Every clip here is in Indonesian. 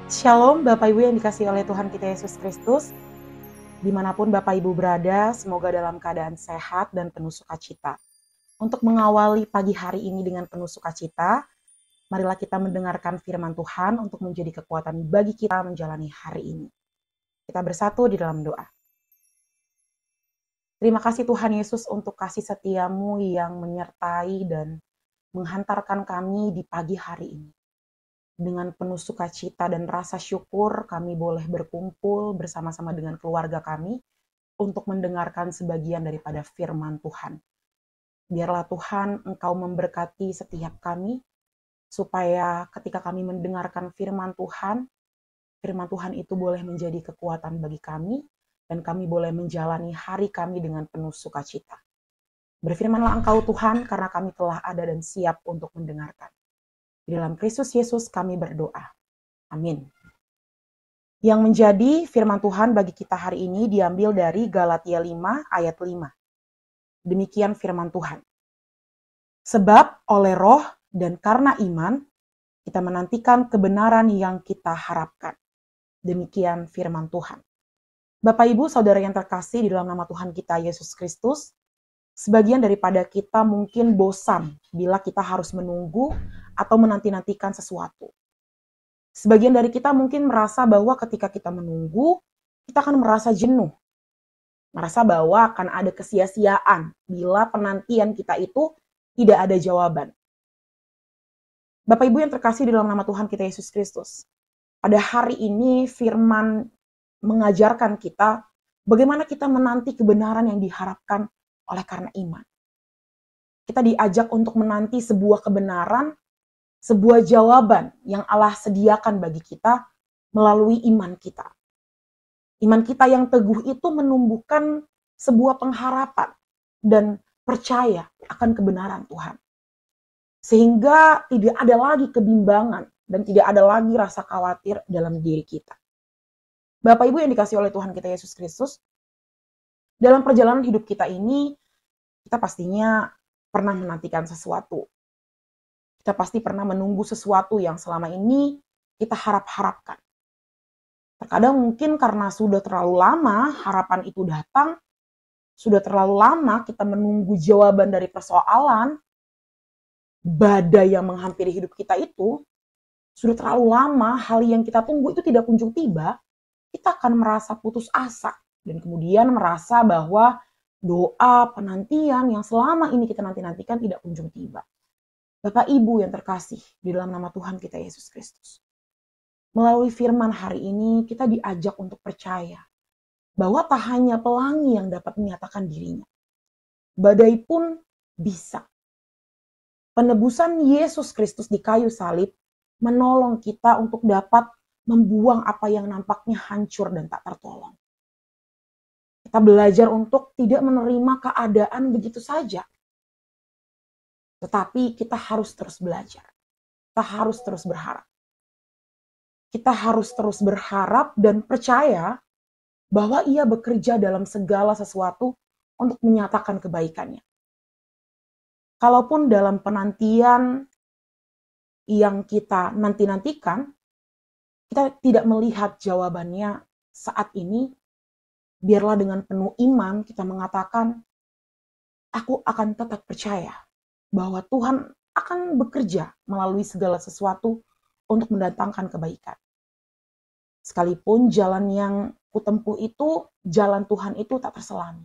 Shalom Bapak Ibu yang dikasihi oleh Tuhan kita Yesus Kristus. Dimanapun Bapak Ibu berada, semoga dalam keadaan sehat dan penuh sukacita. Untuk mengawali pagi hari ini dengan penuh sukacita, marilah kita mendengarkan firman Tuhan untuk menjadi kekuatan bagi kita menjalani hari ini. Kita bersatu di dalam doa. Terima kasih Tuhan Yesus untuk kasih setiamu yang menyertai dan menghantarkan kami di pagi hari ini. Dengan penuh sukacita dan rasa syukur kami boleh berkumpul bersama-sama dengan keluarga kami untuk mendengarkan sebagian daripada firman Tuhan. Biarlah Tuhan Engkau memberkati setiap kami, supaya ketika kami mendengarkan firman Tuhan itu boleh menjadi kekuatan bagi kami, dan kami boleh menjalani hari kami dengan penuh sukacita. Berfirmanlah Engkau Tuhan, karena kami telah ada dan siap untuk mendengarkan. Di dalam Kristus Yesus kami berdoa. Amin. Yang menjadi firman Tuhan bagi kita hari ini diambil dari Galatia 5 ayat 5. Demikian firman Tuhan. Sebab oleh roh dan karena iman, kita menantikan kebenaran yang kita harapkan. Demikian firman Tuhan. Bapak Ibu Saudara yang terkasih di dalam nama Tuhan kita Yesus Kristus, sebagian daripada kita mungkin bosan bila kita harus menunggu atau menanti-nantikan sesuatu. Sebagian dari kita mungkin merasa bahwa ketika kita menunggu, kita akan merasa jenuh. Merasa bahwa akan ada kesia-siaan bila penantian kita itu tidak ada jawaban. Bapak Ibu yang terkasih di dalam nama Tuhan kita Yesus Kristus, pada hari ini firman mengajarkan kita bagaimana kita menanti kebenaran yang diharapkan oleh karena iman. Kita diajak untuk menanti sebuah kebenaran, sebuah jawaban yang Allah sediakan bagi kita melalui iman kita. Iman kita yang teguh itu menumbuhkan sebuah pengharapan dan percaya akan kebenaran Tuhan. Sehingga tidak ada lagi kebimbangan dan tidak ada lagi rasa khawatir dalam diri kita. Bapak Ibu yang dikasihi oleh Tuhan kita Yesus Kristus, dalam perjalanan hidup kita ini, kita pastinya pernah menantikan sesuatu. Kita pasti pernah menunggu sesuatu yang selama ini kita harap-harapkan. Terkadang mungkin karena sudah terlalu lama harapan itu datang, sudah terlalu lama kita menunggu jawaban dari persoalan, badai yang menghampiri hidup kita itu, sudah terlalu lama hal yang kita tunggu itu tidak kunjung tiba, kita akan merasa putus asa dan kemudian merasa bahwa doa penantian yang selama ini kita nanti-nantikan tidak kunjung tiba. Bapak Ibu yang terkasih di dalam nama Tuhan kita Yesus Kristus, melalui firman hari ini kita diajak untuk percaya bahwa tak hanya pelangi yang dapat menyatakan dirinya, badai pun bisa. Penebusan Yesus Kristus di kayu salib menolong kita untuk dapat membuang apa yang nampaknya hancur dan tak tertolong. Kita belajar untuk tidak menerima keadaan begitu saja. Tetapi kita harus terus belajar. Kita harus terus berharap. Kita harus terus berharap dan percaya bahwa Ia bekerja dalam segala sesuatu untuk menyatakan kebaikannya. Kalaupun dalam penantian yang kita nanti-nantikan, kita tidak melihat jawabannya saat ini, biarlah dengan penuh iman kita mengatakan, aku akan tetap percaya bahwa Tuhan akan bekerja melalui segala sesuatu untuk mendatangkan kebaikan. Sekalipun jalan yang kutempuh itu, jalan Tuhan itu tak terselami.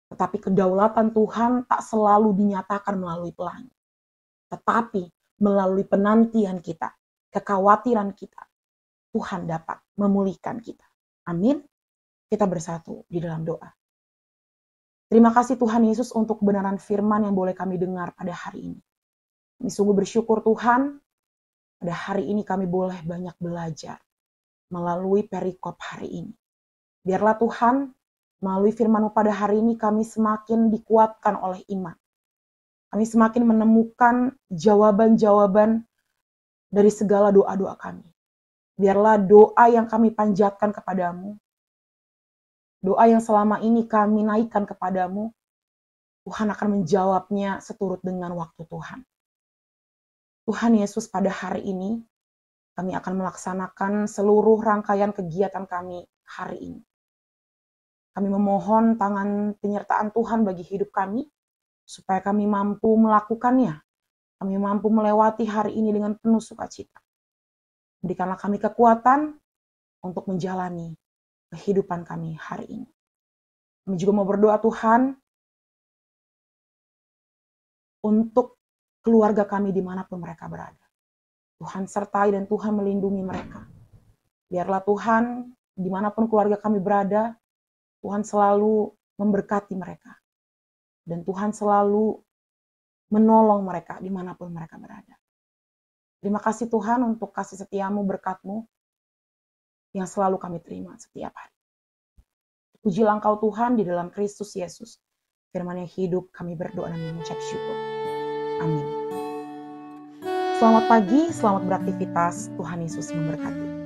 Tetapi kedaulatan Tuhan tak selalu dinyatakan melalui pelangi. Tetapi melalui penantian kita, kekhawatiran kita, Tuhan dapat memulihkan kita. Amin. Kita bersatu di dalam doa. Terima kasih Tuhan Yesus untuk kebenaran firman yang boleh kami dengar pada hari ini. Kami sungguh bersyukur Tuhan, pada hari ini kami boleh banyak belajar melalui perikop hari ini. Biarlah Tuhan, melalui firman-Mu pada hari ini kami semakin dikuatkan oleh iman. Kami semakin menemukan jawaban-jawaban dari segala doa-doa kami. Biarlah doa yang kami panjatkan kepadamu, doa yang selama ini kami naikkan kepadamu, Tuhan akan menjawabnya seturut dengan waktu Tuhan. Tuhan Yesus pada hari ini, kami akan melaksanakan seluruh rangkaian kegiatan kami hari ini. Kami memohon tangan penyertaan Tuhan bagi hidup kami, supaya kami mampu melakukannya. Kami mampu melewati hari ini dengan penuh sukacita. Berikanlah kami kekuatan untuk menjalani kehidupan kami hari ini. Kami juga mau berdoa Tuhan, untuk keluarga kami dimanapun mereka berada. Tuhan sertai dan Tuhan melindungi mereka. Biarlah Tuhan, dimanapun keluarga kami berada, Tuhan selalu memberkati mereka. Dan Tuhan selalu menolong mereka dimanapun mereka berada. Terima kasih Tuhan untuk kasih setiamu, berkat-Mu yang selalu kami terima setiap hari. Pujilah Engkau Tuhan di dalam Kristus Yesus. Firman yang hidup kami berdoa dan mengucap syukur. Amin. Selamat pagi, selamat beraktivitas. Tuhan Yesus memberkati.